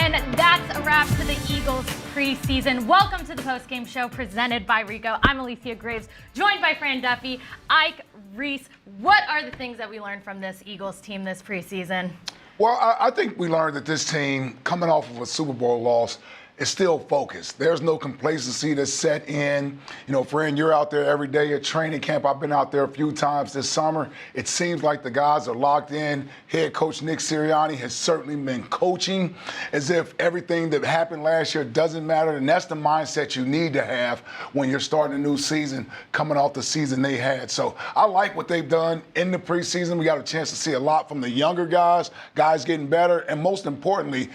And that's a wrap for the Eagles preseason. Welcome to the Postgame Show presented by Ricoh. I'm Alyssia Graves, joined by Fran Duffy, Ike Reese. What are the things that we learned from this Eagles team this preseason? Well, I think we learned that this team, coming off of a Super Bowl loss, is still focused. There's no complacency that's set in. You know, Fran, you're out there every day at training camp. I've been out there a few times this summer. It seems like the guys are locked in. Head coach Nick Sirianni has certainly been coaching as if everything that happened last year doesn't matter. And that's the mindset you need to have when you're starting a new season, coming off the season they had. So I like what they've done in the preseason. We got a chance to see a lot from the younger guys getting better, and most importantly,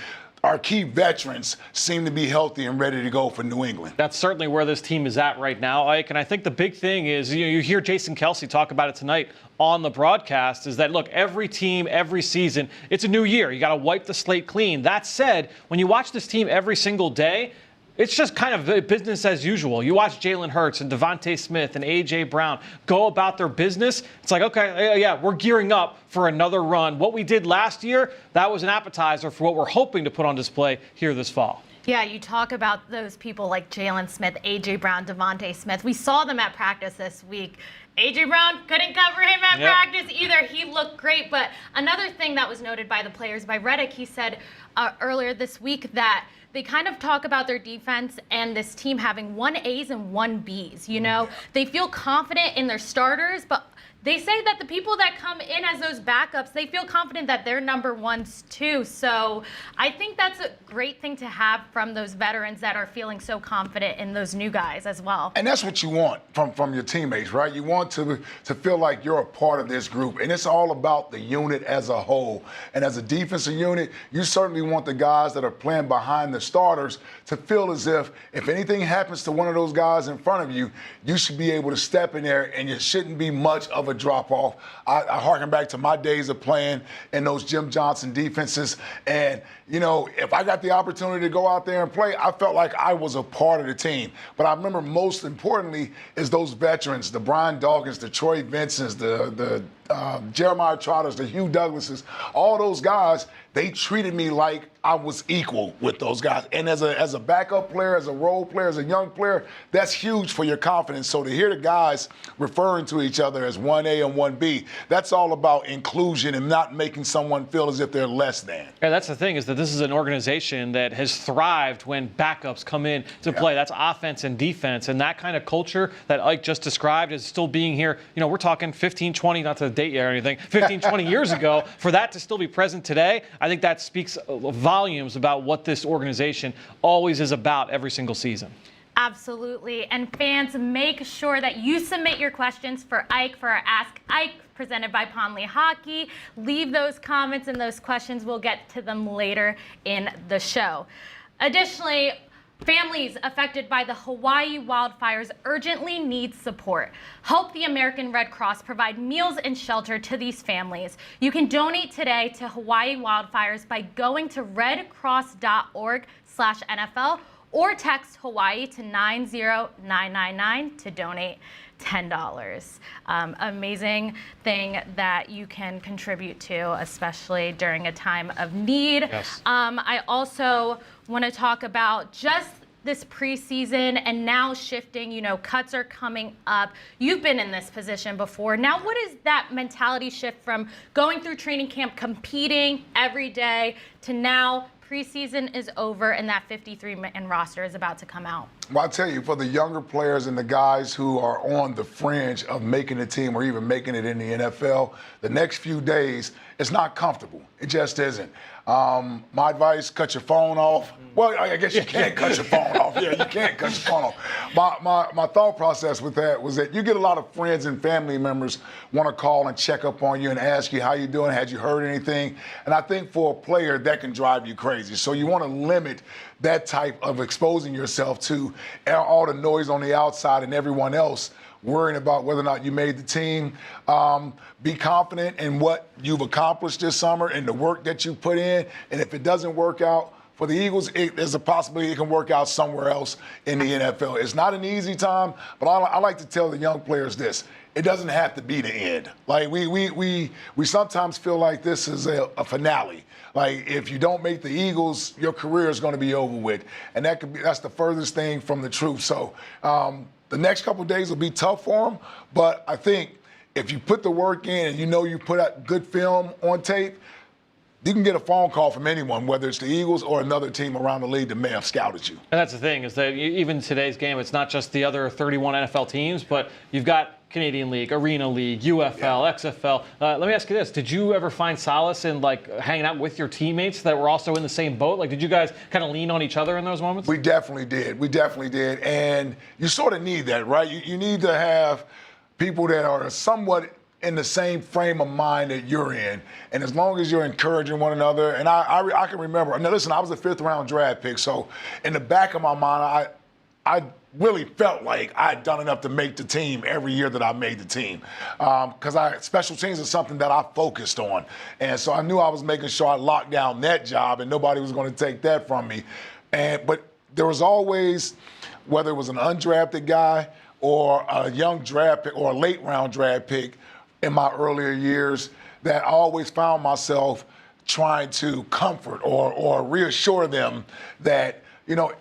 our key veterans seem to be healthy and ready to go for New England. That's certainly where this team is at right now, Ike. And I think the big thing is, you hear Jason Kelce talk about it tonight on the broadcast, is that, look, every team, every season, it's a new year. You got to wipe the slate clean. That said, when you watch this team every single day, it's just kind of business as usual. You watch Jalen Hurts and Devontae Smith and A.J. Brown go about their business. It's like, okay, yeah, we're gearing up for another run. What we did last year, that was an appetizer for what we're hoping to put on display here this fall. Yeah, you talk about those people like Jalen Smith, A.J. Brown, Devontae Smith. We saw them at practice this week. A.J. Brown couldn't cover him at practice either. He looked great. But another thing that was noted by the players, by Reddick, he said earlier this week that they kind of talk about their defense and this team having 1 A's and 1 B's. You know, they feel confident in their starters, but they say that the people that come in as those backups, they feel confident that they're number ones too. So I think that's a great thing to have from those veterans that are feeling so confident in those new guys as well. And that's what you want from your teammates, right? You want to feel like you're a part of this group. And it's all about the unit as a whole. And as a defensive unit, you certainly want the guys that are playing behind the starters to feel as if anything happens to one of those guys in front of you, you should be able to step in there and it shouldn't be much of a drop-off. I harken back to my days of playing in those Jim Johnson defenses. And, you know, if I got the opportunity to go out there and play, I felt like I was a part of the team. But I remember most importantly is those veterans, the Brian Dawkins, the Troy Vincents, the Jeremiah Trotters, the Hugh Douglases, all those guys, they treated me like I was equal with those guys. And as a backup player, as a role player, as a young player, that's huge for your confidence. So to hear the guys referring to each other as 1A and 1B, that's all about inclusion and not making someone feel as if they're less than. Yeah, that's the thing, is that this is an organization that has thrived when backups come in to play. That's offense and defense. And that kind of culture that Ike just described is still being here. You know, we're talking 15, 20, not to date yet or anything, 15, 20 years ago. For that to still be present today, I think that speaks volumes about what this organization always is about every single season. Absolutely. And fans, make sure that you submit your questions for Ike for our Ask Ike presented by Ponley Hockey. Leave those comments and those questions. We'll get to them later in the show. Additionally, families affected by the Hawaii wildfires urgently need support. Help the American Red Cross provide meals and shelter to these families. You can donate today to Hawaii wildfires by going to redcross.org/NFL or text Hawaii to 90999 to donate $10. Amazing thing that you can contribute to, especially during a time of need. Yes. I also want to talk about just this preseason and now shifting, you know, cuts are coming up. You've been in this position before. Now, what is that mentality shift from going through training camp, competing every day, to now preseason is over and that 53-man roster is about to come out? Well, I tell you, for the younger players and the guys who are on the fringe of making the team or even making it in the NFL, the next few days, it's not comfortable. It just isn't. My advice, cut your phone off. Well, I guess you can't cut your phone off. Yeah, you can't cut your phone off. My thought process with that was that you get a lot of friends and family members want to call and check up on you and ask you how you doing, had you heard anything? And I think for a player, that can drive you crazy. So you want to limit that type of exposing yourself to all the noise on the outside and everyone else worrying about whether or not you made the team. Be confident in what you've accomplished this summer and the work that you put in. And if it doesn't work out for the Eagles, there's a possibility it can work out somewhere else in the NFL. It's not an easy time, but I like to tell the young players this. It doesn't have to be the end. Like we sometimes feel like this is a finale Like, if you don't make the Eagles, your career is going to be over with. And that's the furthest thing from the truth. So the next couple of days will be tough for them. But I think if you put the work in and you put out good film on tape, you can get a phone call from anyone, whether it's the Eagles or another team around the league that may have scouted you. And that's the thing, is that even today's game, it's not just the other 31 NFL teams, but you've got Canadian League, Arena League, UFL, XFL. Let me ask you this. Did you ever find solace in, like, hanging out with your teammates that were also in the same boat? Like, did you guys kind of lean on each other in those moments? We definitely did. And you sort of need that, right? You need to have people that are somewhat in the same frame of mind that you're in. And as long as you're encouraging one another, and I can remember, now listen, I was a 5th-round draft pick, so in the back of my mind, I really felt like I had done enough to make the team every year that I made the team. Because special teams is something that I focused on. And so I knew I was making sure I locked down that job and nobody was going to take that from me. But there was always, whether it was an undrafted guy or a young draft pick or a late-round draft pick, in my earlier years, that I always found myself trying to comfort or reassure them that,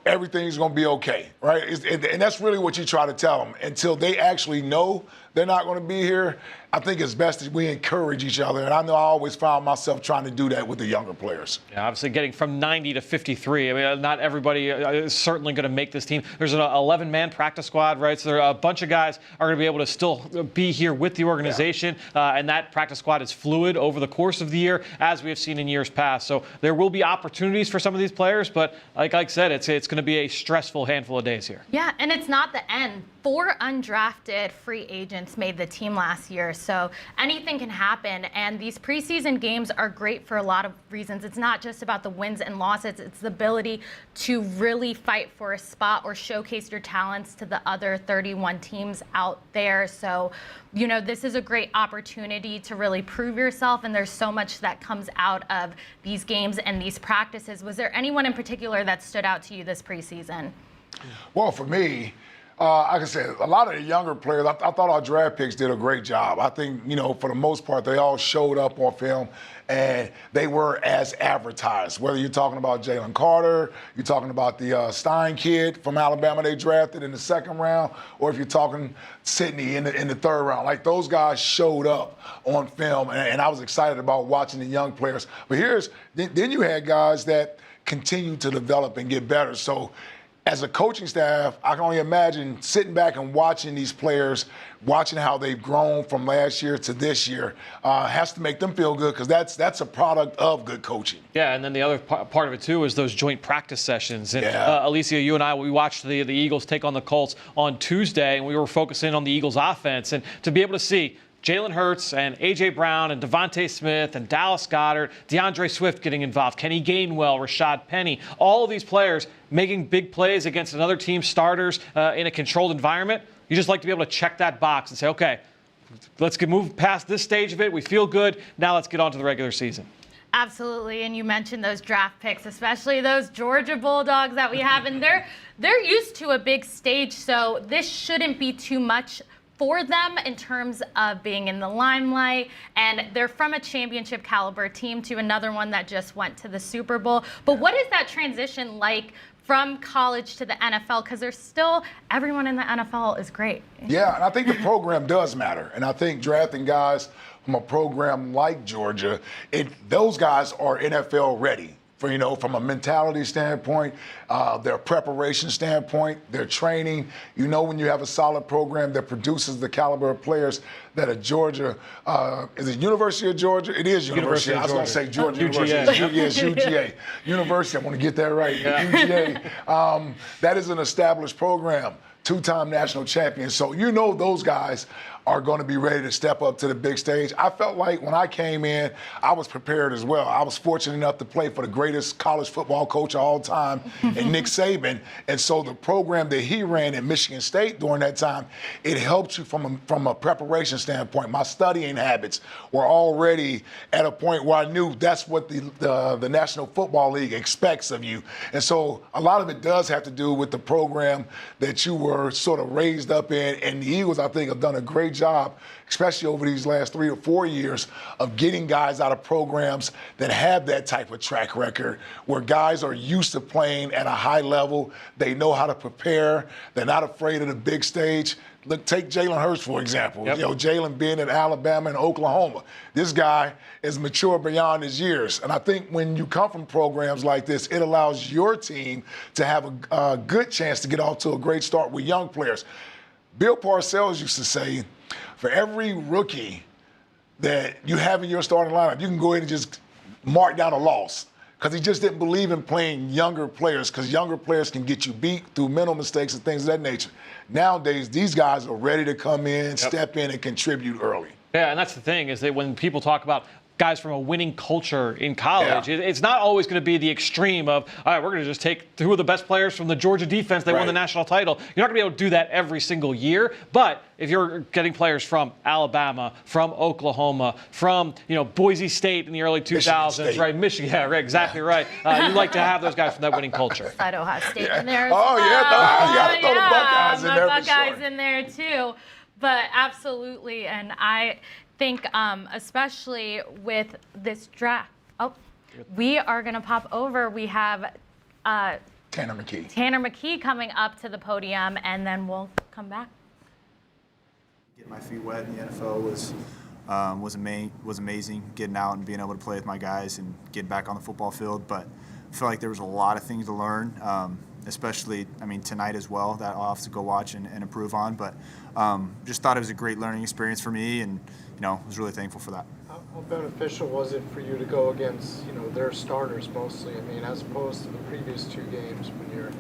everything's going to be okay, right? And that's really what you try to tell them. Until they actually know they're not going to be here, I think it's best that we encourage each other. And I know I always found myself trying to do that with the younger players. Yeah, obviously getting from 90 to 53. I mean, not everybody is certainly going to make this team. There's an 11-man practice squad, right? So there are a bunch of guys are going to be able to still be here with the organization. Yeah. And that practice squad is fluid over the course of the year, as we have seen in years past. So there will be opportunities for some of these players. But like I said, it's going to be a stressful handful of days here. Yeah, and it's not the end. 4 undrafted free agents made the team last year, so anything can happen. And these preseason games are great for a lot of reasons. It's not just about the wins and losses. It's the ability to really fight for a spot or showcase your talents to the other 31 teams out there. So, this is a great opportunity to really prove yourself, and there's so much that comes out of these games and these practices. Was there anyone in particular that stood out to you this preseason? Well, for me, like I said, a lot of the younger players, I thought our draft picks did a great job. I think, for the most part, they all showed up on film, and they were as advertised. Whether you're talking about Jalen Carter, you're talking about the Stein kid from Alabama they drafted in the 2nd round, or if you're talking Sidney in the 3rd round. Like, those guys showed up on film, and I was excited about watching the young players. But then you had guys that continue to develop and get better. So, as a coaching staff, I can only imagine sitting back and watching these players, watching how they've grown from last year to this year, has to make them feel good, because that's a product of good coaching. Yeah, and then the other part of it, too, is those joint practice sessions. And yeah. Alyssia, you and I, we watched the Eagles take on the Colts on Tuesday, and we were focusing on the Eagles' offense. And to be able to see Jalen Hurts and A.J. Brown and Devontae Smith and Dallas Goedert, DeAndre Swift getting involved, Kenny Gainwell, Rashad Penny, all of these players making big plays against another team's starters in a controlled environment. You just like to be able to check that box and say, okay, let's move past this stage of it. We feel good. Now let's get on to the regular season. Absolutely, and you mentioned those draft picks, especially those Georgia Bulldogs that we have, and they're used to a big stage, so this shouldn't be too much for them in terms of being in the limelight. And they're from a championship caliber team to another one that just went to the Super Bowl. But what is that transition like from college to the NFL? Because there's still, everyone in the NFL is great. Yeah, and I think the program does matter. And I think drafting guys from a program like Georgia, those guys are NFL ready. From a mentality standpoint, their preparation standpoint, their training. When you have a solid program that produces the caliber of players that a Georgia, is it University of Georgia? It is University. I was going to say Georgia University. Yes, UGA. University, I want to get that right. Yeah. UGA. That is an established program. 2-time national champion. So those guys are going to be ready to step up to the big stage. I felt like when I came in, I was prepared as well. I was fortunate enough to play for the greatest college football coach of all time, and Nick Saban. And so the program that he ran at Michigan State during that time, it helped you from a preparation standpoint. My studying habits were already at a point where I knew that's what the National Football League expects of you. And so a lot of it does have to do with the program that you were sort of raised up in. And the Eagles, I think, have done a great job, especially over these last 3 or 4 years, of getting guys out of programs that have that type of track record, where guys are used to playing at a high level. They know how to prepare. They're not afraid of the big stage. Look, take Jalen Hurts, for example. Yep. Jalen being at Alabama and Oklahoma. This guy is mature beyond his years. And I think when you come from programs like this, it allows your team to have a good chance to get off to a great start with young players. Bill Parcells used to say, for every rookie that you have in your starting lineup, you can go ahead and just mark down a loss. Because he just didn't believe in playing younger players, because younger players can get you beat through mental mistakes and things of that nature. Nowadays, these guys are ready to come in, step in, and contribute early. Yeah, and that's the thing, is that when people talk about guys from a winning culture in college, it's not always going to be the extreme of, all right, we're going to just take two of the best players from the Georgia defense that won the national title. You're not going to be able to do that every single year, but if you're getting players from Alabama, from Oklahoma, from Boise State in the early 2000s, right? Michigan, yeah, right, exactly right. You'd like to have those guys from that winning culture. I'd Ohio State in there as Oh, well. yeah, throw the Buckeyes in there for Buckeyes sure. in there too. But absolutely, and I think especially with this draft. Oh, we are going to pop over. We have Tanner McKee. Tanner McKee coming up to the podium, and then we'll come back. Getting my feet wet in the NFL was amazing. Getting out and being able to play with my guys and getting back on the football field. But I feel like there was a lot of things to learn, especially, tonight as well, that I'll have to go watch and improve on. But just thought it was a great learning experience for me, and was really thankful for that. How beneficial was it for you to go against, their starters mostly? As opposed to the previous 2 games when you're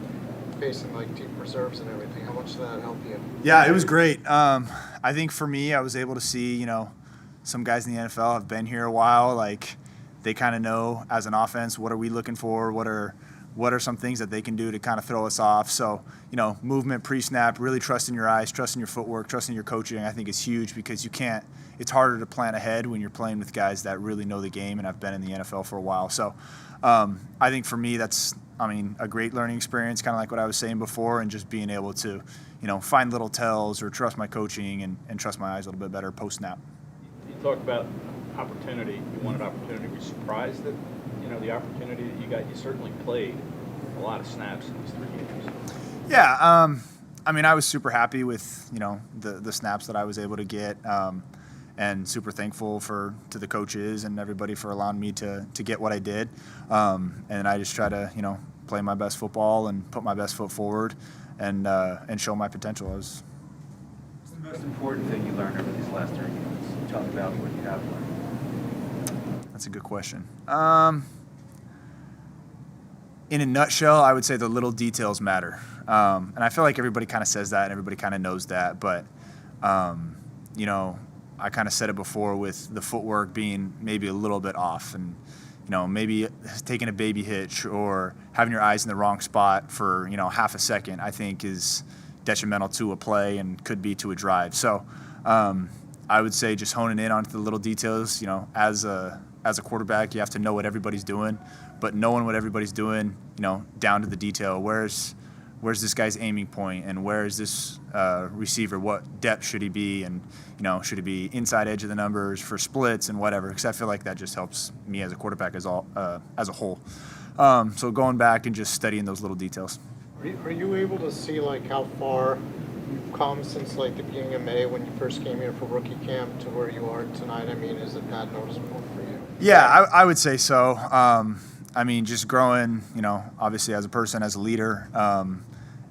facing deep reserves and everything. How much did that help you? Yeah, it was great. I think for me, I was able to see, some guys in the NFL have been here a while. They kind of know as an offense, what are we looking for? What are some things that they can do to kind of throw us off? So, movement pre-snap, really trusting your eyes, trusting your footwork, trusting your coaching, I think is huge, because it's harder to plan ahead when you're playing with guys that really know the game and have been in the NFL for a while. So I think for me, that's, a great learning experience, kind of like what I was saying before, and just being able to, find little tells or trust my coaching and trust my eyes a little bit better post-snap. You talk about opportunity. You wanted opportunity. Were you surprised that, the opportunity that you got? You certainly played a lot of snaps in these 3 games. Yeah, I was super happy with, the snaps that I was able to get, and super thankful to the coaches and everybody for allowing me to get what I did. And I just try to, play my best football and put my best foot forward and show my potential. What's the most important thing you learned over these last 3 games? Talk about what you have learned. That's a good question. In a nutshell, I would say the little details matter. And I feel like everybody kind of says that and everybody kind of knows that. But, I kind of said it before with the footwork being maybe a little bit off, and, maybe taking a baby hitch or having your eyes in the wrong spot for, half a second, I think is detrimental to a play and could be to a drive. So I would say just honing in on the little details. As a quarterback, you have to know what everybody's doing, but knowing what everybody's doing, down to the detail. Where's this guy's aiming point, and where is this receiver? What depth should he be? And, should he be inside edge of the numbers for splits and whatever? Because I feel like that just helps me as a quarterback as a whole. So going back and just studying those little details. Are you able to see how far you've come since the beginning of May when you first came here for rookie camp to where you are tonight? Is it that noticeable for you? Yeah, I would say so. Just growing, obviously as a person, as a leader,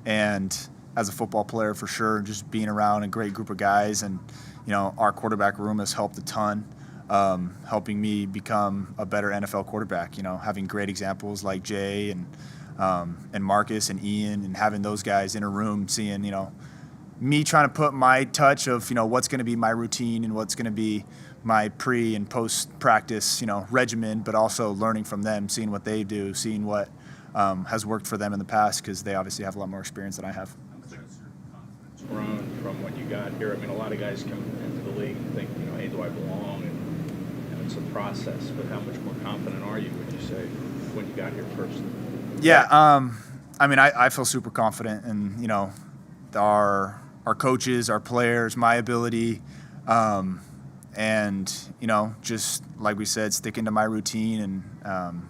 and as a football player for sure, just being around a great group of guys. And, our quarterback room has helped a ton, helping me become a better NFL quarterback, having great examples like Jay and Marcus and Ian, and having those guys in a room, seeing, me trying to put my touch of, what's going to be my routine and what's going to be my pre and post practice, regimen, but also learning from them, seeing what they do, seeing what has worked for them in the past, because they obviously have a lot more experience than I have. Grown from what you got here. A lot of guys come into the league and think, hey, do I belong? And it's a process. But how much more confident are you, would you say, when you got here first? Yeah, I feel super confident in our our coaches, our players, my ability, and, just like we said, sticking to my routine and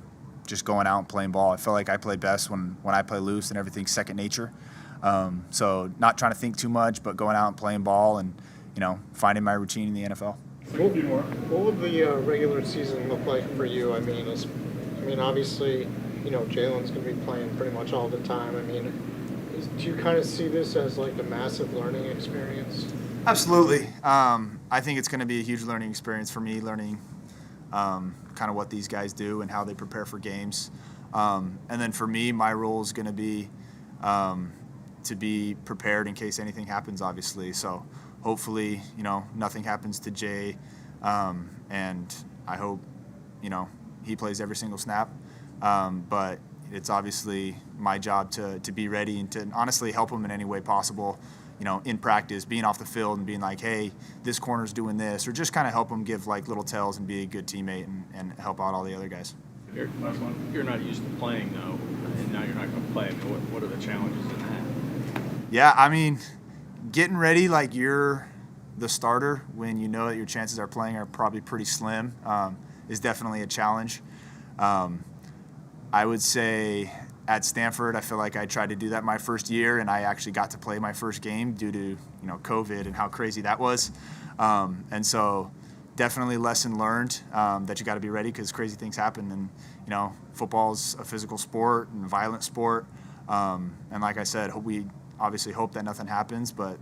just going out and playing ball. I feel like I play best when I play loose and everything's second nature. So not trying to think too much, but going out and playing ball and, finding my routine in the NFL. What would the regular season look like for you? I mean, obviously, Jalen's going to be playing pretty much all the time. Do you kind of see this as like a massive learning experience? Absolutely. I think it's going to be a huge learning experience for me, learning kind of what these guys do and how they prepare for games. And then for me, my role is going to be to be prepared in case anything happens, obviously. So hopefully, nothing happens to Jay. And I hope, he plays every single snap. But it's obviously my job to be ready and to honestly help him in any way possible, in practice, being off the field and being like, hey, this corner's doing this, or just kind of help him give like little tells and be a good teammate and help out all the other guys. You're not used to playing, though, and now you're not going to play. What are the challenges in that? Yeah, getting ready like you're the starter when you know that your chances are playing are probably pretty slim is definitely a challenge. I would say at Stanford, I feel like I tried to do that my first year, and I actually got to play my first game due to COVID and how crazy that was. And so definitely lesson learned that you got to be ready because crazy things happen. And football is a physical sport and a violent sport. And like I said, we obviously hope that nothing happens, but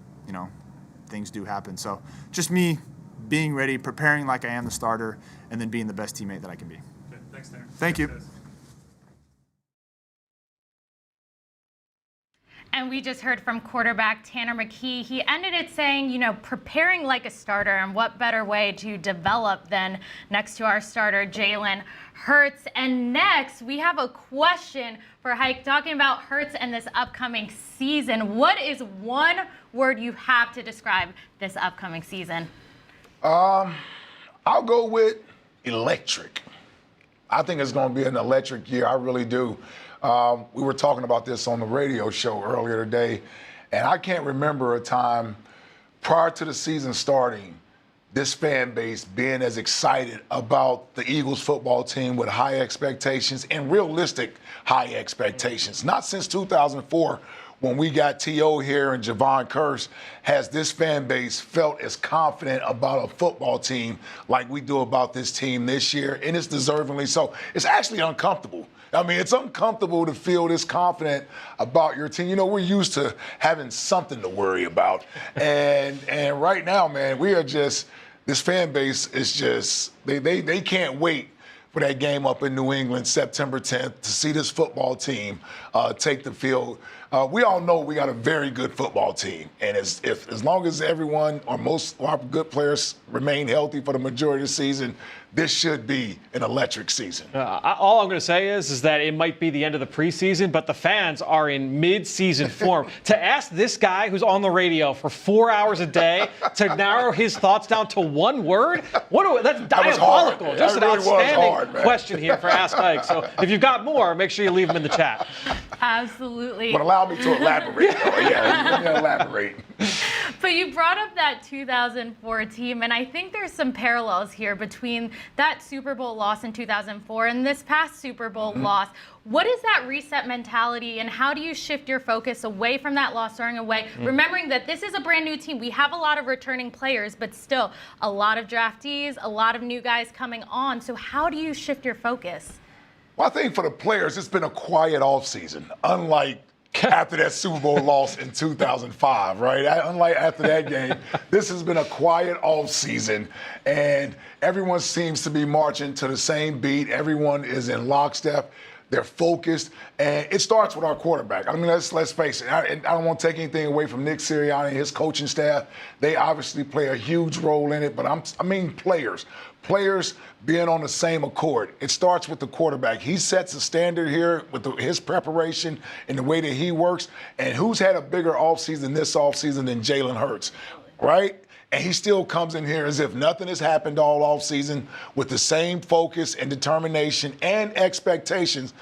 things do happen. So just me being ready, preparing like I am the starter, and then being the best teammate that I can be. Okay, thanks, Tanner. Thank you. And we just heard from quarterback Tanner McKee. He ended it saying, preparing like a starter, and what better way to develop than next to our starter, Jalen Hurts. And next, we have a question for Ike talking about Hurts and this upcoming season. What is one word you have to describe this upcoming season? I'll go with electric. I think it's going to be an electric year. I really do. We were talking about this on the radio show earlier today, and I can't remember a time prior to the season starting, this fan base being as excited about the Eagles football team with high expectations and realistic high expectations. Not since 2004 when we got T.O. here and Javon Curse has this fan base felt as confident about a football team like we do about this team this year, and it's deservingly so. It's actually uncomfortable. It's uncomfortable to feel this confident about your team. We're used to having something to worry about. And right now, man, we are just, this fan base is just, they can't wait for that game up in New England, September 10th, to see this football team take the field. We all know we got a very good football team. And as long as everyone or most of our good players remain healthy for the majority of the season, this should be an electric season. All I'm going to say is that it might be the end of the preseason, but the fans are in mid-season form. To ask this guy who's on the radio for 4 hours a day to narrow his thoughts down to one word, that's diabolical. That Just really an outstanding was question here for Ask Ike. So if you've got more, make sure you leave them in the chat. Absolutely. But allow me to elaborate. Let me elaborate. But you brought up that 2004 team, and I think there's some parallels here between that Super Bowl loss in 2004 and this past Super Bowl loss. What is that reset mentality, and how do you shift your focus away from that loss, starting away, remembering that this is a brand new team? We have a lot of returning players, but still a lot of draftees, a lot of new guys coming on. So how do you shift your focus? Well, I think for the players, it's been a quiet offseason, unlike after that Super Bowl loss in 2005, right? Unlike after that game, this has been a quiet offseason, and everyone seems to be marching to the same beat. Everyone is in lockstep. They're focused, and it starts with our quarterback. Let's face it. I don't want to take anything away from Nick Sirianni and his coaching staff. They obviously play a huge role in it, but players being on the same accord. It starts with the quarterback. He sets a standard here with his preparation and the way that he works. And who's had a bigger offseason this offseason than Jalen Hurts, right? And he still comes in here as if nothing has happened all offseason with the same focus and determination and expectations.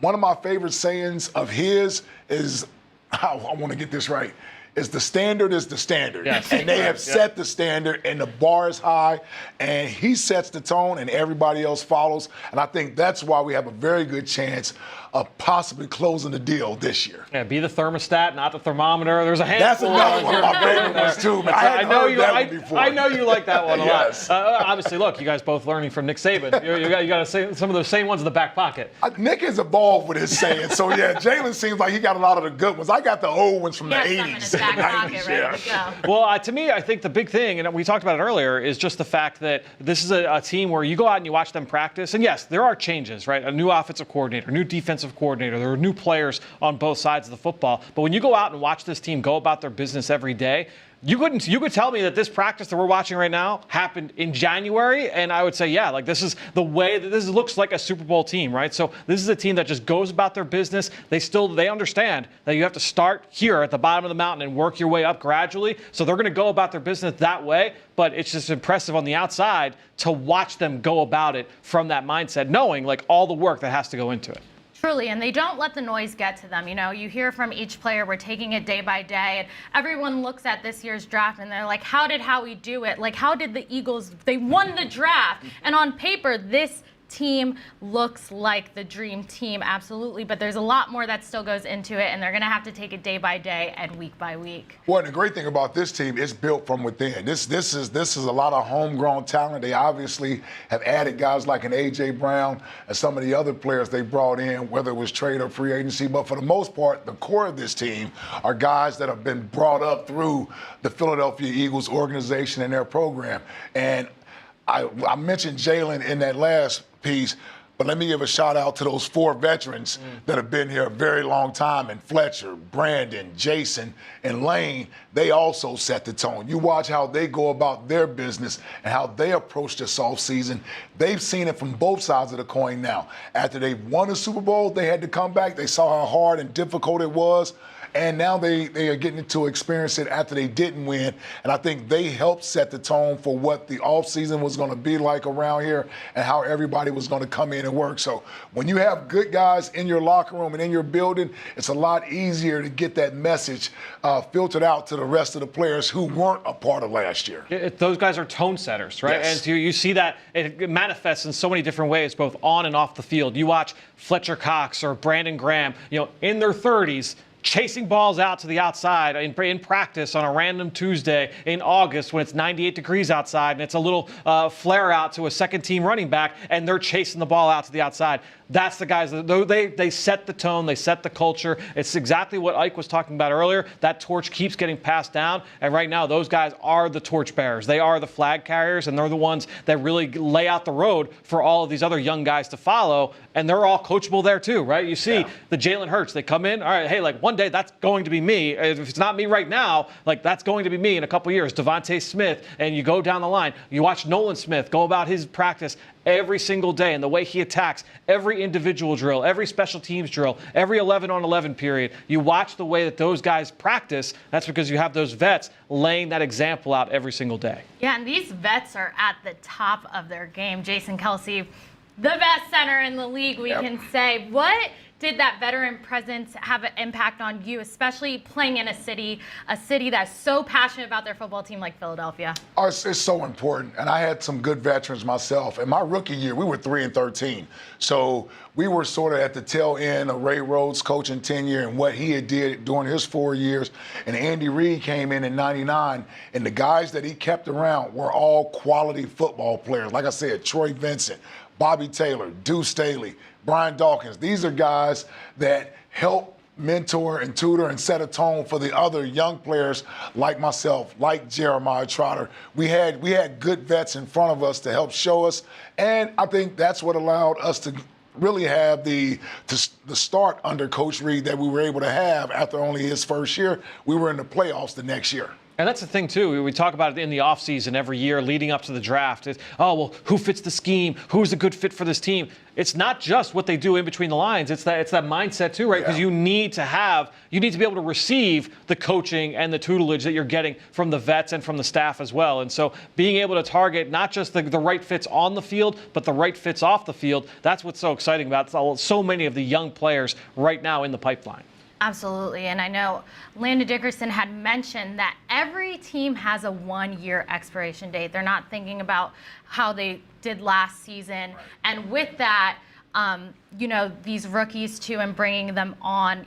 One of my favorite sayings of his is, I want to get this right, is the standard is the standard. Yes. And they have set the standard, and the bar is high, and he sets the tone, and everybody else follows. And I think that's why we have a very good chance of possibly closing the deal this year. Yeah, be the thermostat, not the thermometer. There's a handful. That's another one of my favorite ones, too. Man. I hadn't heard that one before. I know you like that one a Yes. lot. Obviously, look, you guys both learning from Nick Saban. You got to say some of those same ones in the back pocket. Nick is evolved with his saying. So, yeah, Jalen seems like he got a lot of the good ones. I got the old ones from the 80s. In his back pocket, ready to go. Well, to me, I think the big thing, and we talked about it earlier, is just the fact that this is a team where you go out and you watch them practice. And, yes, there are changes, right? A new offensive coordinator, new defensive coordinator. There are new players on both sides of the football. But when you go out and watch this team go about their business every day, you could tell me that this practice that we're watching right now happened in January, and I would say, yeah, like this is the way that this looks like a Super Bowl team, right? So this is a team that just goes about their business. They understand that you have to start here at the bottom of the mountain and work your way up gradually. So they're going to go about their business that way, but it's just impressive on the outside to watch them go about it from that mindset, knowing like all the work that has to go into it. Truly, and they don't let the noise get to them. You know, you hear from each player, we're taking it day by day, and everyone looks at this year's draft and they're like, how did Howie do it? Like, how did the Eagles, they won the draft. And on paper, this team looks like the dream team, absolutely, but there's a lot more that still goes into it, and they're going to have to take it day by day and week by week. Well, and the great thing about this team is built from within. This is a lot of homegrown talent. They obviously have added guys like an A.J. Brown and some of the other players they brought in, whether it was trade or free agency. But for the most part, the core of this team are guys that have been brought up through the Philadelphia Eagles organization and their program. And I mentioned Jalen in that last piece, but let me give a shout out to those 4 veterans that have been here a very long time, and Fletcher, Brandon, Jason, and Lane. They also set the tone. You watch how they go about their business and how they approach this offseason. They've seen it from both sides of the coin now. After they won the Super Bowl, they had to come back. They saw how hard and difficult it was. And now they are getting to experience it after they didn't win. And I think they helped set the tone for what the offseason was going to be like around here and how everybody was going to come in and work. So when you have good guys in your locker room and in your building, it's a lot easier to get that message filtered out to the rest of the players who weren't a part of last year. Those guys are tone setters, right? Yes. And you see that it manifests in so many different ways, both on and off the field. You watch Fletcher Cox or Brandon Graham, in their 30s, chasing balls out to the outside in practice on a random Tuesday in August when it's 98 degrees outside and it's a little flare out to a second team running back, and they're chasing the ball out to the outside. That's the guys that they set the tone, they set the culture. It's exactly what Ike was talking about earlier. That torch keeps getting passed down, and right now those guys are the torch bearers. They are the flag carriers, and they're the ones that really lay out the road for all of these other young guys to follow, and they're all coachable there too, right? You see the Jalen Hurts, they come in, all right, hey, like one day that's going to be me. If it's not me right now, like that's going to be me in a couple years. Devontae Smith, and you go down the line. You watch Nolan Smith go about his practice every single day, and the way he attacks every individual drill, every special teams drill, every 11-on-11 period. You watch the way that those guys practice. That's because you have those vets laying that example out every single day. Yeah, and these vets are at the top of their game. Jason Kelce, the best center in the league, we can say. What did that veteran presence have an impact on you, especially playing in a city that's so passionate about their football team like Philadelphia? It's so important, and I had some good veterans myself. In my rookie year, we were 3-13, so we were sort of at the tail end of Ray Rhodes' coaching tenure and what he had did during his 4 years. And Andy Reid came in '99, and the guys that he kept around were all quality football players. Like I said, Troy Vincent, Bobby Taylor, Deuce Staley, Brian Dawkins. These are guys that help mentor and tutor and set a tone for the other young players like myself, like Jeremiah Trotter. We had good vets in front of us to help show us, and I think that's what allowed us to really have the start under Coach Reid that we were able to have after only his first year. We were in the playoffs the next year. And that's the thing, too. We talk about it in the offseason every year leading up to the draft. It's, who fits the scheme? Who's a good fit for this team? It's not just what they do in between the lines. It's that mindset, too, right? Because you need to be able to receive the coaching and the tutelage that you're getting from the vets and from the staff as well. And so being able to target not just the right fits on the field, but the right fits off the field, that's what's so exciting about so many of the young players right now in the pipeline. Absolutely, and I know Landon Dickerson had mentioned that every team has a 1-year expiration date. They're not thinking about how they did last season. Right. And with that, these rookies too, and bringing them on,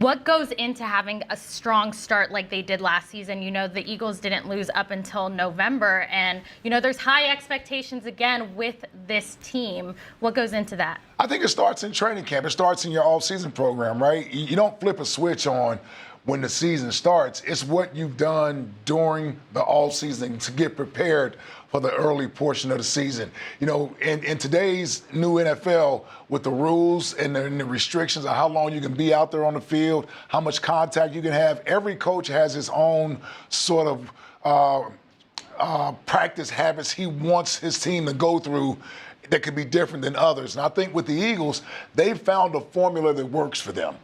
what goes into having a strong start like they did last season? The Eagles didn't lose up until November, and there's high expectations again with this team. What goes into that? I think it starts in training camp. It starts in your off-season program, right? You don't flip a switch on when the season starts. It's what you've done during the off-season to get prepared for the early portion of the season. In today's new NFL, with the rules and the restrictions of how long you can be out there on the field, how much contact you can have, every coach has his own sort of practice habits he wants his team to go through that could be different than others. And I think with the Eagles, they've found a formula that works for them.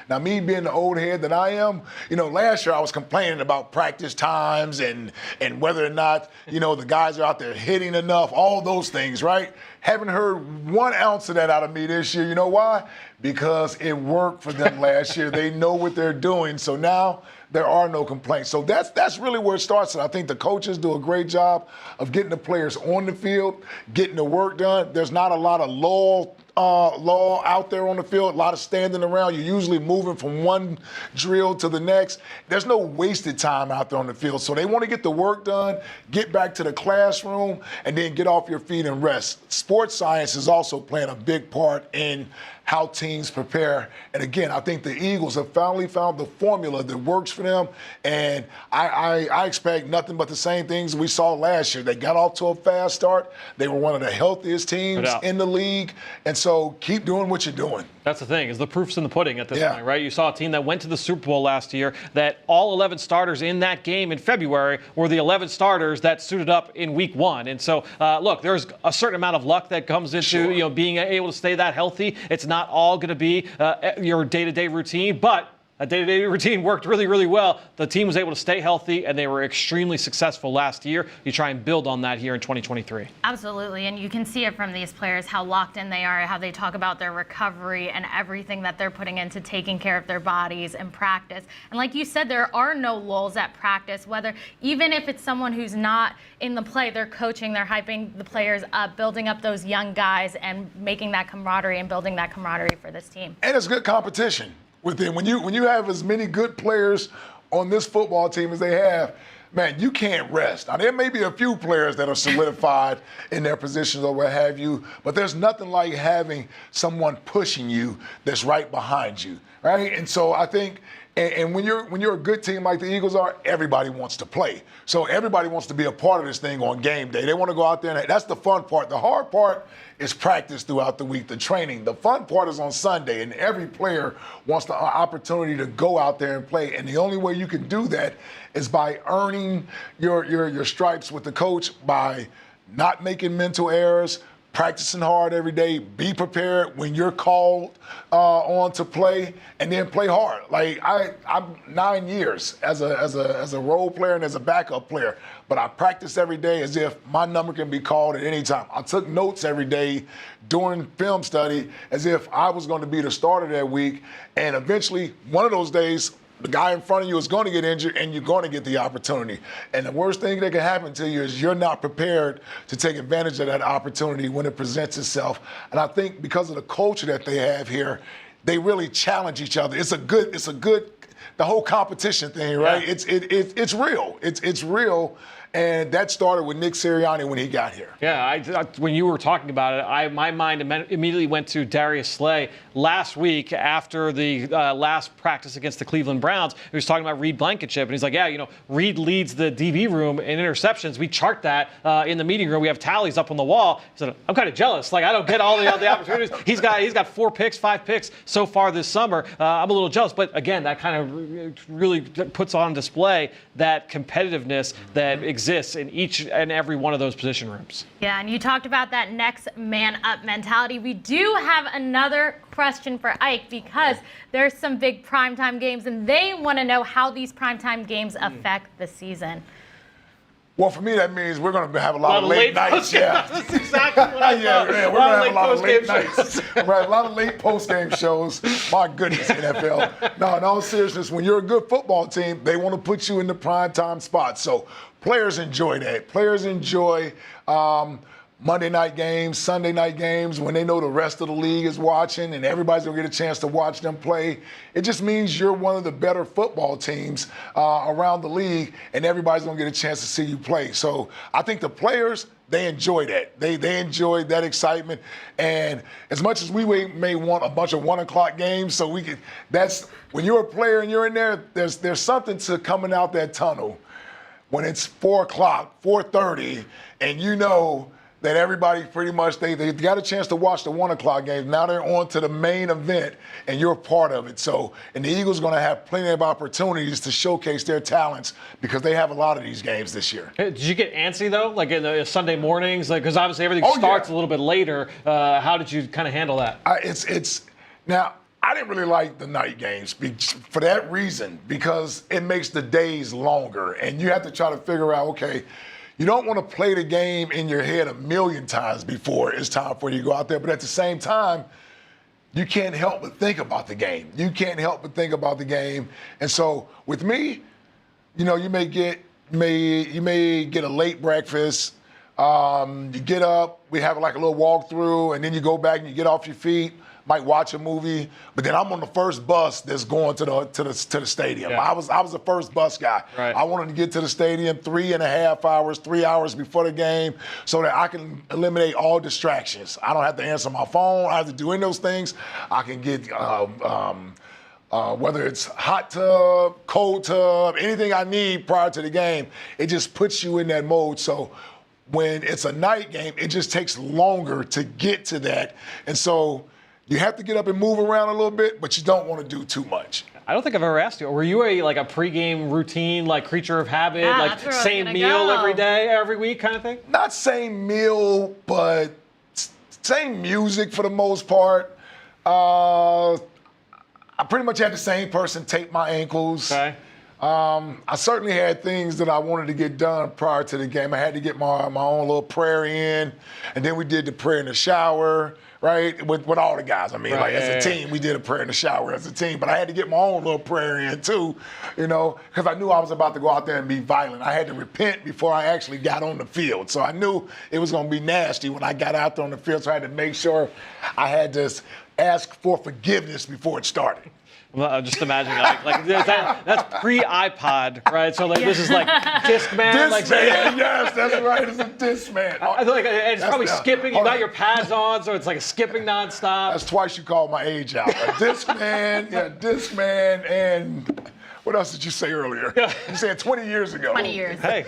Now, me being the old head that I am, last year I was complaining about practice times and whether or not, the guys are out there hitting enough, all those things, right? Haven't heard 1 ounce of that out of me this year. You know why? Because it worked for them last year. They know what they're doing. So now there are no complaints. So that's really where it starts. And I think the coaches do a great job of getting the players on the field, getting the work done. There's not a lot of lull out there on the field, a lot of standing around. You're usually moving from one drill to the next. There's no wasted time out there on the field. So they want to get the work done, get back to the classroom, and then get off your feet and rest. Sports science is also playing a big part in how teams prepare. And again, I think the Eagles have finally found the formula that works for them. And I expect nothing but the same things we saw last year. They got off to a fast start. They were one of the healthiest teams in the league. And so keep doing what you're doing. That's the thing, is the proof's in the pudding at this point, right? You saw a team that went to the Super Bowl last year, that all 11 starters in that game in February were the 11 starters that suited up in week 1. And so, look, there's a certain amount of luck that comes into being able to stay that healthy. It's not all going to be your day-to-day routine, but a day-to-day routine worked really, really well. The team was able to stay healthy, and they were extremely successful last year. You try and build on that here in 2023. Absolutely, and you can see it from these players, how locked in they are, how they talk about their recovery and everything that they're putting into taking care of their bodies and practice. And like you said, there are no lulls at practice, even if it's someone who's not in the play, they're coaching, they're hyping the players up, building up those young guys and making that camaraderie and building that camaraderie for this team. And it's good competition. When you have as many good players on this football team as they have, man, you can't rest. Now, there may be a few players that are solidified in their positions or what have you, but there's nothing like having someone pushing you that's right behind you, right? And so I think, and when you're a good team like the Eagles are, everybody wants to play. So everybody wants to be a part of this thing on game day. They want to go out there, and that's the fun part. The hard part is practice throughout the week, the training. The fun part is on Sunday, and every player wants the opportunity to go out there and play. And the only way you can do that is by earning your stripes with the coach, by not making mental errors, practicing hard every day, be prepared when you're called on to play, and then play hard. Like I'm 9 years as a role player and as a backup player, but I practice every day as if my number can be called at any time. I took notes every day during film study as if I was going to be the starter that week, and eventually one of those days, the guy in front of you is going to get injured, and you're going to get the opportunity. And the worst thing that can happen to you is you're not prepared to take advantage of that opportunity when it presents itself. And I think because of the culture that they have here, they really challenge each other. It's a good, the whole competition thing, right? Yeah. It's real. It's real. And that started with Nick Sirianni when he got here. Yeah, when you were talking about it, my mind immediately went to Darius Slay last week after the last practice against the Cleveland Browns. He was talking about Reed Blankenship, and he's like, Reed leads the DB room in interceptions. We chart that in the meeting room. We have tallies up on the wall. He said, I'm kind of jealous. Like, I don't get all the opportunities. He's got 4 picks, 5 picks so far this summer. I'm a little jealous, but again, that kind of really puts on display that competitiveness that exists in each and every one of those position rooms. Yeah, and you talked about that next man up mentality. We do have another question for Ike because there's some big primetime games, and they want to know how these primetime games affect the season. Well, for me, that means we're going to have a lot of late nights. Yeah, That's exactly what I yeah, thought. we're going to have a lot of late post-game nights. shows. Right, a lot of late post-game shows. My goodness, NFL. No, in all seriousness, when you're a good football team, they want to put you in the prime time spot. So players enjoy that. Players enjoy Monday night games, Sunday night games, when they know the rest of the league is watching and everybody's going to get a chance to watch them play. It just means you're one of the better football teams around the league, and everybody's going to get a chance to see you play. So I think the players, they enjoy that. They enjoy that excitement. And as much as we may want a bunch of 1 o'clock games, so we can, that's when you're a player and you're in there, there's something to coming out that tunnel when it's 4 o'clock, 4:30, and you know that everybody pretty much, they got a chance to watch the 1 o'clock games. Now they're on to the main event, and you're part of it. So, and the Eagles are going to have plenty of opportunities to showcase their talents because they have a lot of these games this year. Hey, did you get antsy, though, like in the Sunday mornings? Like, because obviously everything starts a little bit later. How did you kind of handle that? Now, I didn't really like the night games for that reason, because it makes the days longer, and you have to try to figure out, okay, you don't want to play the game in your head a million times before it's time for you to go out there. But at the same time, you can't help but think about the game. You can't help but think about the game. And so with me, you know, you may get a late breakfast. You get up, we have like a little walkthrough, and then you go back and you get off your feet. Might watch a movie, but then I'm on the first bus that's going to the stadium. Yeah. I was the first bus guy. Right. I wanted to get to the stadium 3.5 hours, 3 hours before the game, so that I can eliminate all distractions. I don't have to answer my phone. I have to do any of those things. I can get whether it's hot tub, cold tub, anything I need prior to the game. It just puts you in that mode. So when it's a night game, it just takes longer to get to that, and so you have to get up and move around a little bit, but you don't want to do too much. I don't think I've ever asked you. Were you a pregame routine, like creature of habit, Yeah, like that's where I was same gonna meal go. every day, every week kind of thing? Not same meal, but same music for the most part. I pretty much had the same person tape my ankles. Okay. I certainly had things that I wanted to get done prior to the game. I had to get my own little prayer in, and then we did the prayer in the shower, right, with all the guys. I mean, Right, as a team, we did a prayer in the shower as a team, but I had to get my own little prayer in too, you know, because I knew I was about to go out there and be violent. I had to repent before I actually got on the field, so I knew it was going to be nasty when I got out there on the field, so I had to make sure I had to ask for forgiveness before it started. Well, I'm just imagining that's pre-iPod, right? So like this is like Discman. Discman, yes, that's right. It's a Discman. I feel like it's probably That's skipping. You got your pads on, so it's like skipping nonstop. That's twice you called my age out. A Discman, Discman, and what else did you say earlier? You said 20 years ago. 20 years. Hey,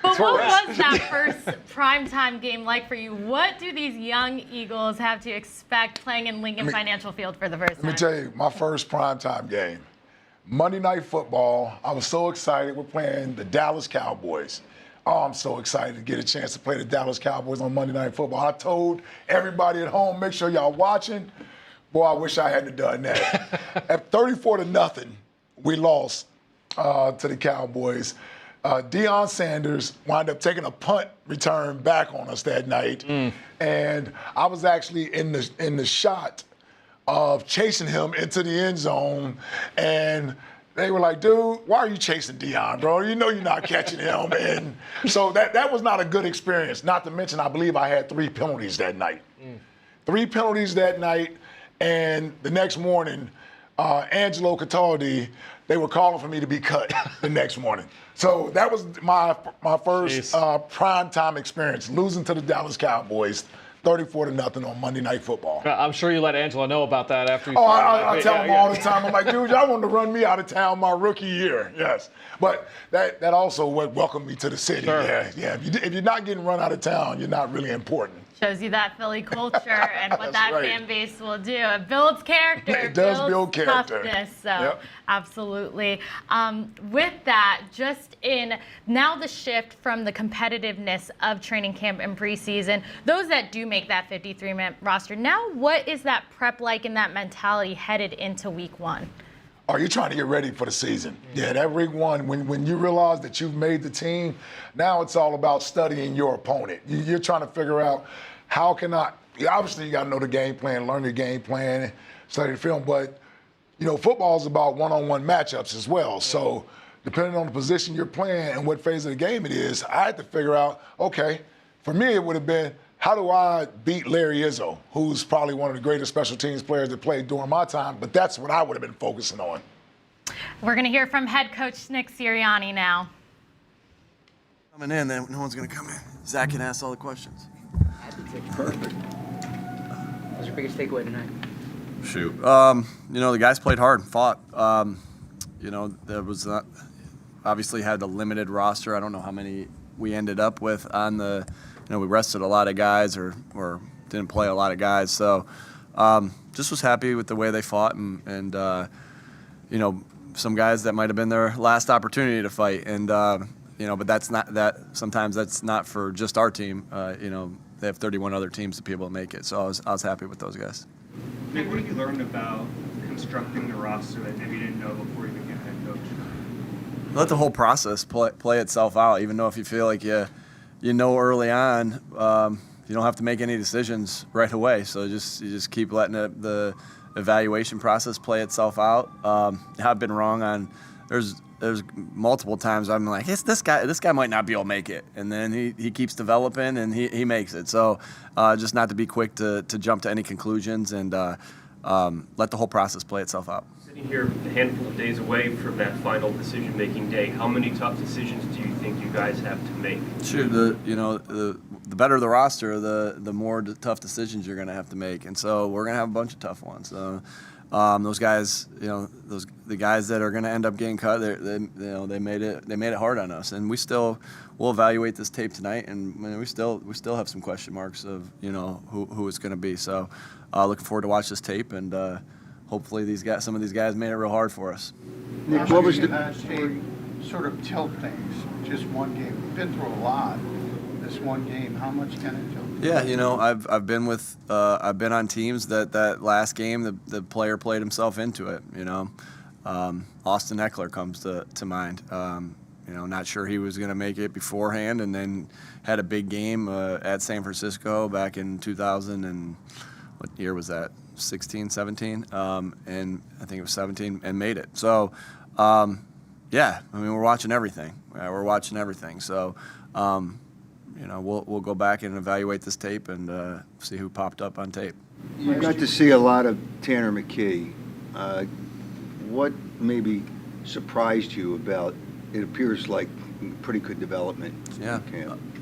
But what was that first primetime game like for you? What do these young Eagles have to expect playing in Lincoln Financial Field for the first time? Let me tell you, my first primetime game, Monday Night Football. I was so excited. We're playing the Dallas Cowboys. Oh, I'm so excited to get a chance to play the Dallas Cowboys on Monday Night Football. I told everybody at home, make sure y'all watching. Boy, I wish I hadn't done that. At 34-0, we lost to the Cowboys. Deion Sanders wound up taking a punt return back on us that night, and I was actually in the shot of chasing him into the end zone, and they were like, "Dude, why are you chasing Deion, bro? You know you're not catching him." And so that was not a good experience. Not to mention, I believe I had 3 penalties that night. 3 penalties that night, and the next morning, Angelo Cataldi, they were calling for me to be cut the next morning. So that was my first primetime experience, losing to the Dallas Cowboys, 34-0 on Monday Night Football. I'm sure you let Angela know about that after you. I tell him all the time. I'm like, dude, y'all wanted to run me out of town my rookie year. Yes, but that also welcomed me to the city. Sure. Yeah. If you're not getting run out of town, you're not really important. Shows you that Philly culture and what that right. fan base will do. It builds character. It does build character. Toughness, so Yep. absolutely. With that, just in now the shift from the competitiveness of training camp and preseason, those that do make that 53-man roster, now what is that prep like and that mentality headed into week 1? Oh, you're trying to get ready for the season. Yeah, that week one, when you realize that you've made the team, now it's all about studying your opponent. You're trying to figure out how can I, obviously you got to know the game plan, learn your game plan, study the film, but football is about one-on-one matchups as well. So depending on the position you're playing and what phase of the game it is, I had to figure out, okay, for me it would have been, how do I beat Larry Izzo, who's probably one of the greatest special teams players that played during my time, but that's what I would have been focusing on. We're going to hear from head coach Nick Sirianni now. Coming in, then no one's going to come in. Zach can ask all the questions. Perfect. What was your biggest takeaway tonight? Shoot. The guys played hard, fought. There was not, obviously had a limited roster. I don't know how many we ended up with on the, we rested a lot of guys or didn't play a lot of guys. So just was happy with the way they fought and some guys that might have been their last opportunity to fight. And, but that's not that. Sometimes that's not for just our team. They have 31 other teams to be able to make it. So I was happy with those guys. Nick, what did you learn about constructing the roster that maybe you didn't know before you became head coach? Let the whole process play itself out. Even though if you feel like you early on, you don't have to make any decisions right away. So you just keep letting the evaluation process play itself out. I've been wrong on there's multiple times I'm like, this guy might not be able to make it, and then he keeps developing and he makes it. So just not to be quick to jump to any conclusions and let the whole process play itself out. Sitting here a handful of days away from that final decision-making day, how many tough decisions do you think you guys have to make? Sure, the better the roster, the more tough decisions you're going to have to make, and so we're going to have a bunch of tough ones. Those guys, the guys that are going to end up getting cut, they made it hard on us, and we'll evaluate this tape tonight, and we still have some question marks of who it's going to be. So looking forward to watch this tape, and hopefully some of these guys made it real hard for us. Nick, what was the tape sort of tilt things? Just one game. We've been through a lot. This one game, how much can it tilt? Yeah, I've been on teams that last game the player played himself into it. Austin Eckler comes to mind. Not sure he was going to make it beforehand, and then had a big game at San Francisco back in 2000 and what year was that? 16, 17, and I think it was 17, and made it. So, we're watching everything. So. We'll go back and evaluate this tape and see who popped up on tape. You got to see a lot of Tanner McKee. What maybe surprised you about? It appears like pretty good development. Yeah.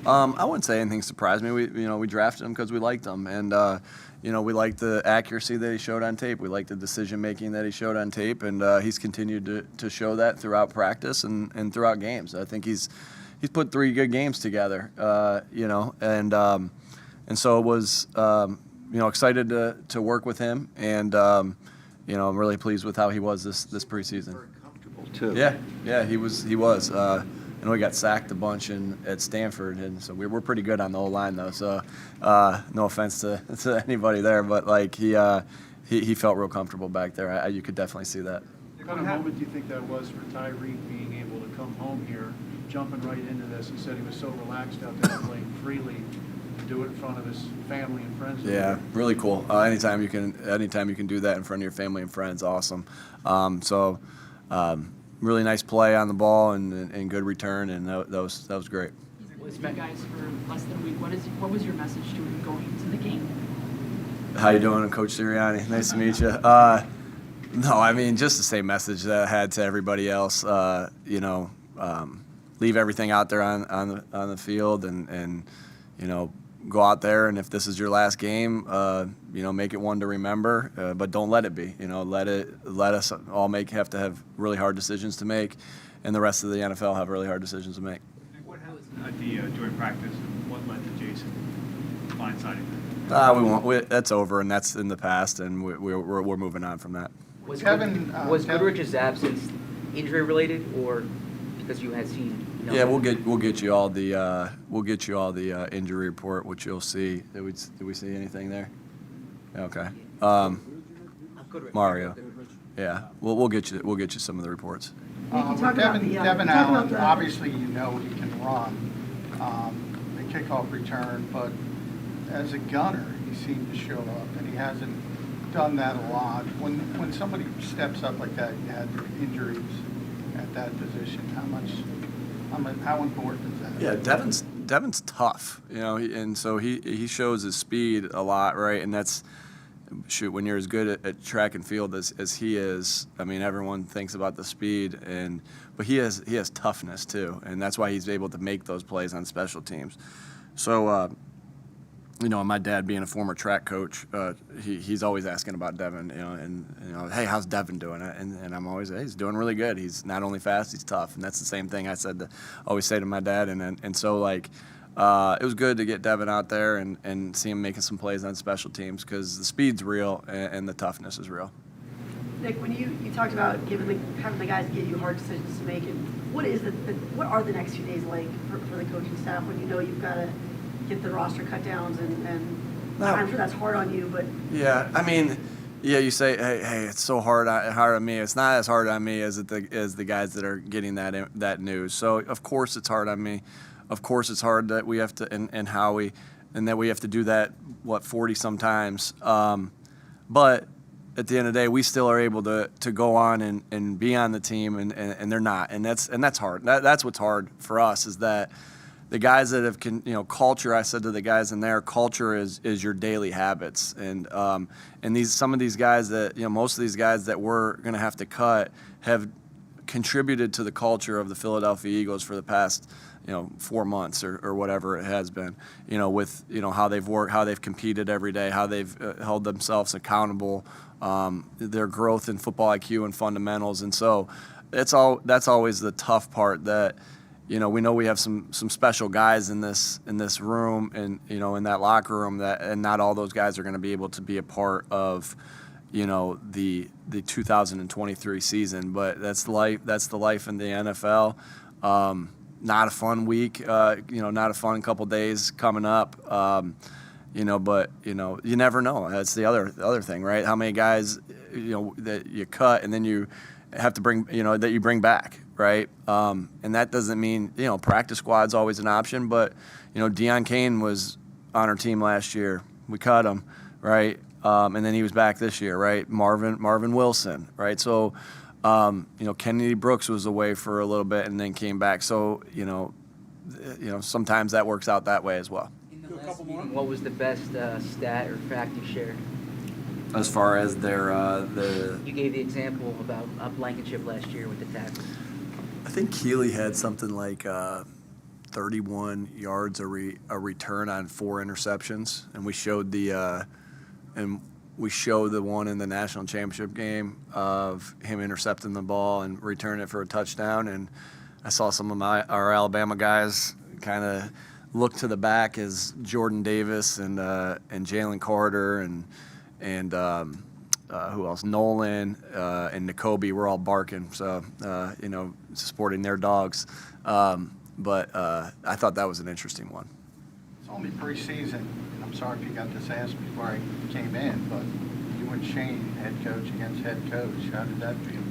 I wouldn't say anything surprised me. We drafted him because we liked him, and we liked the accuracy that he showed on tape. We liked the decision making that he showed on tape, and he's continued to show that throughout practice and throughout games. I think he's put 3 good games together, and so it was, excited to work with him, and I'm really pleased with how he was this preseason. Very comfortable too. Yeah, he was. I know he got sacked a bunch at Stanford, and so we were pretty good on the O-line though. So no offense to anybody there, but he felt real comfortable back there. You could definitely see that. What kind of moment do you think that was for Tyreek being able to come home here, jumping right into this? He said he was so relaxed out there playing freely to do it in front of his family and friends. Yeah, really cool. Anytime you can do that in front of your family and friends, awesome. Really nice play on the ball and good return, and that was great. Was you guys for less than a week? What was your message to him going into the game? How you doing, Coach Sirianni? Nice to meet you. No, just the same message that I had to everybody else. Leave everything out there on the field, and go out there, and if this is your last game, make it one to remember, but don't let it be. Let us all have to have really hard decisions to make, and the rest of the NFL have really hard decisions to make. What was the idea during practice, and what led to Jason blindsiding We won't. That's over, and that's in the past, and we're moving on from that. Was Goodrich's absence injury related, or because you had seen? Yeah, we'll get you all the injury report, which you'll see. Did we see anything there? Okay. Mario. Yeah, we'll get you some of the reports. With Devin Allen, obviously you know he can run the kickoff return, but as a gunner, he seemed to show up, and he hasn't done that a lot. When somebody steps up like that, you had injuries at that position. How important is that? Yeah, Devin's tough, you know, and so he shows his speed a lot, right? And that's when you're as good at track and field as he is. I mean, everyone thinks about the speed, but he has toughness too, and that's why he's able to make those plays on special teams. So, you know, my dad being a former track coach, he's always asking about Devin, you know, and you know, hey, how's Devin doing? And I'm always, hey, he's doing really good. He's not only fast, he's tough, and that's the same thing I always say to my dad. And so like, it was good to get Devin out there and see him making some plays on special teams because the speed's real and the toughness is real. Nick, when you talked about having the guys give you hard decisions to make, and what are the next few days like for the coaching staff when you know you've got to get the roster cut downs and I'm sure that's hard on you, but yeah, I mean, yeah, you say, hey, it's so hard on me. It's not as hard on me as the guys that are getting that news. So of course it's hard on me. Of course it's hard that we have to and that we have to do that 40 sometimes. But at the end of the day, we still are able to go on and be on the team, and they're not, and that's hard. That's what's hard for us is that. The guys that have, culture. I said to the guys in there, culture is your daily habits, and some of these guys that, most of these guys that we're going to have to cut have contributed to the culture of the Philadelphia Eagles for the past, 4 months or whatever it has been. With how they've worked, how they've competed every day, how they've held themselves accountable, their growth in football IQ and fundamentals, and so that's always the tough part that. We know we have some special guys in this room and in that locker room and not all those guys are going to be able to be a part of the 2023 season, but that's life. That's the life in the NFL. Not a fun week. Not a fun couple days coming up. But you never know. That's the other thing, right? How many guys that you cut and then you have to bring that you bring back. Right, and that doesn't mean practice squad's always an option, but Deion Kane was on our team last year. We cut him, right, and then he was back this year, right. Marvin Wilson, right. So, Kennedy Brooks was away for a little bit and then came back. So, sometimes that works out that way as well. In the last meeting, what was the best stat or fact you shared? As far as their You gave the example about Blankenship last year with the tackles. I think Keeley had something like 31 yards a return on 4 interceptions, and we showed the one in the national championship game of him intercepting the ball and returning it for a touchdown. And I saw some of our Alabama guys kind of look to the back as Jordan Davis and Jalen Carter and who else? Nolan and N'Kobe were all barking, so supporting their dogs. But I thought that was an interesting one. It's only preseason. I'm sorry if you got this asked before I came in, but you and Shane, head coach against head coach. How did that feel?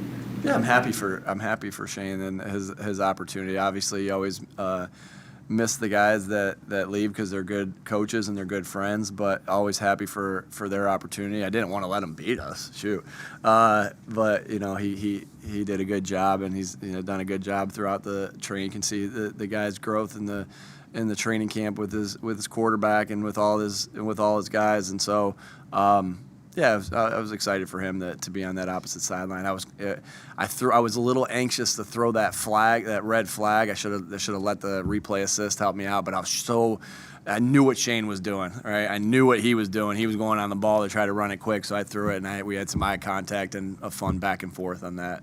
Yeah, I'm happy for Shane and his opportunity. Obviously, you always miss the guys that leave because they're good coaches and they're good friends, but always happy for their opportunity. I didn't want to let them beat us, but he did a good job, and he's done a good job throughout the training. You can see the guy's growth in the training camp with his quarterback and with all his guys, and so. Yeah, I was excited for him to be on that opposite sideline. I was a little anxious to throw that red flag. I should have let the replay assist help me out, but I knew what Shane was doing. Right, I knew what he was doing. He was going on the ball to try to run it quick, so I threw it, and we had some eye contact and a fun back and forth on that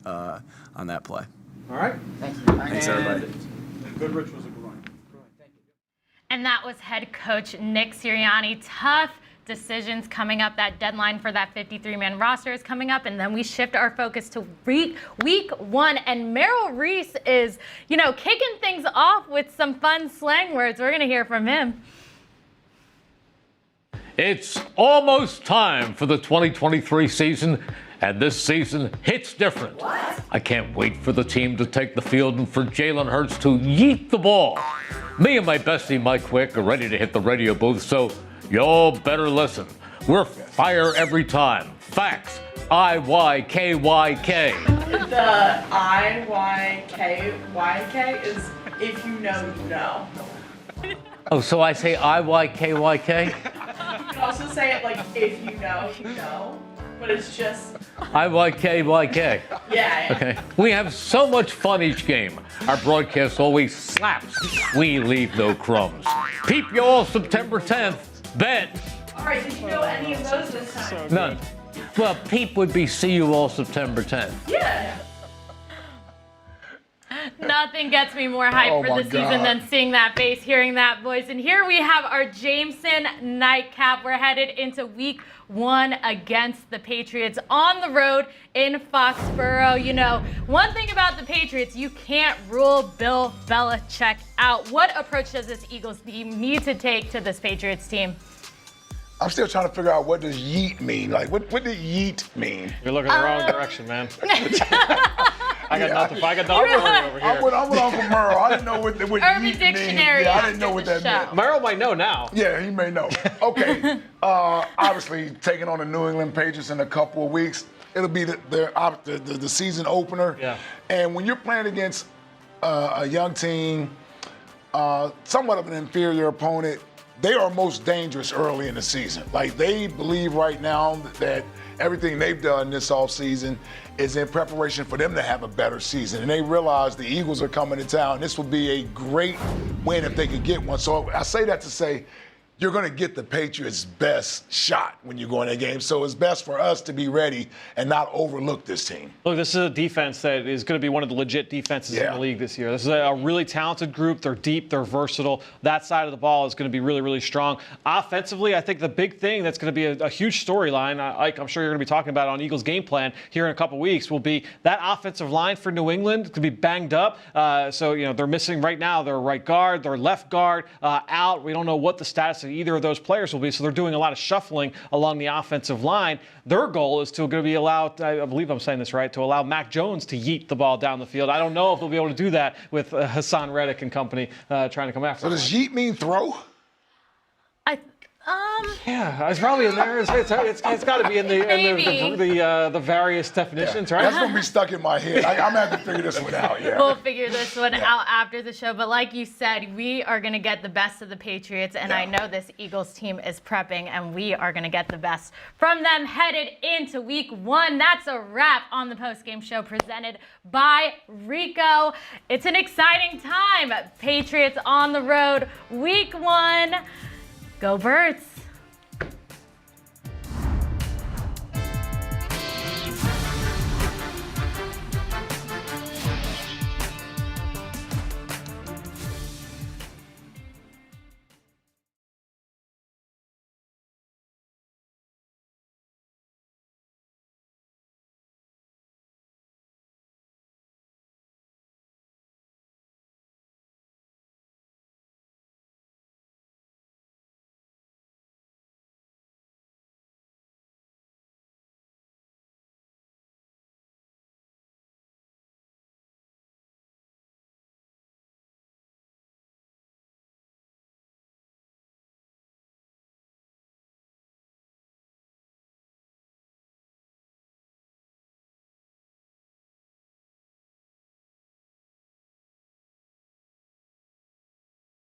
play. All right. Thanks everybody. Goodrich was a groin. Thank you. And that was head coach Nick Sirianni. Tough decisions coming up. That deadline for that 53-man roster is coming up, and then we shift our focus to week 1, and Merrill Reese is, kicking things off with some fun slang words. We're going to hear from him. It's almost time for the 2023 season, And this season hits different. I can't wait for the team to take the field and for Jalen Hurts to yeet the ball. Me and my bestie Mike Quick are ready to hit the radio booth, so y'all better listen. We're fire every time. Facts. IYKYK. The IYKYK is if you know, you know. Oh, so I say IYKYK? You can also say it like if you know, you know. But it's just IYKYK. Yeah. Okay. We have so much fun each game. Our broadcast always slaps. We leave no crumbs. Peep y'all September 10th. Bet. All right, did you know any of those this time? None. Well, peep would be see you all September 10th. Yeah. Nothing gets me more hyped for the season than seeing that face, hearing that voice. And here we have our Jameson nightcap. We're headed into week 1 against the Patriots on the road in Foxborough. You know, one thing about the Patriots, you can't rule Bill Belichick out. What approach does this Eagles team need to take to this Patriots team? I'm still trying to figure out what does yeet mean. Like, what did yeet mean? You're looking the wrong direction, man. I got nothing for you over here. I went Uncle Merrill. I didn't know what Urban yeet Dictionary. mean. Yeah, I didn't know what that meant. Merrill might know now. Yeah, he may know. Okay. Obviously, taking on the New England Patriots in a couple of weeks, it'll be the season opener. Yeah. And when you're playing against a young team, somewhat of an inferior opponent, they are most dangerous early in the season. Like, they believe right now that everything they've done this offseason is in preparation for them to have a better season. And they realize the Eagles are coming to town. This would be a great win if they could get one. So I say that to say, you're going to get the Patriots' best shot when you go in that game. So it's best for us to be ready and not overlook this team. Look, this is a defense that is going to be one of the legit defenses in the league this year. This is a really talented group. They're deep. They're versatile. That side of the ball is going to be really, really strong. Offensively, I think the big thing that's going to be a huge storyline, Ike, I'm sure you're going to be talking about on Eagles game plan here in a couple weeks, will be that offensive line for New England could be banged up. So, you know, they're missing right now their right guard, their left guard out. We don't know what the status of either of those players will be, so they're doing a lot of shuffling along the offensive line. Their goal is to be allowed, I believe I'm saying this right, to allow Mac Jones to yeet the ball down the field. I don't know if they'll be able to do that with Hassan Reddick and company trying to come after. So does yeet mean throw? Yeah, it's probably in there. It's got to be in the various definitions, right? That's going to be stuck in my head. I'm going to have to figure this one out. Yeah. We'll figure this one out after the show. But like you said, we are going to get the best of the Patriots. And I know this Eagles team is prepping, and we are going to get the best from them headed into week 1. That's a wrap on the Postgame Show presented by Ricoh. It's an exciting time. Patriots on the road, week 1. Go Birds.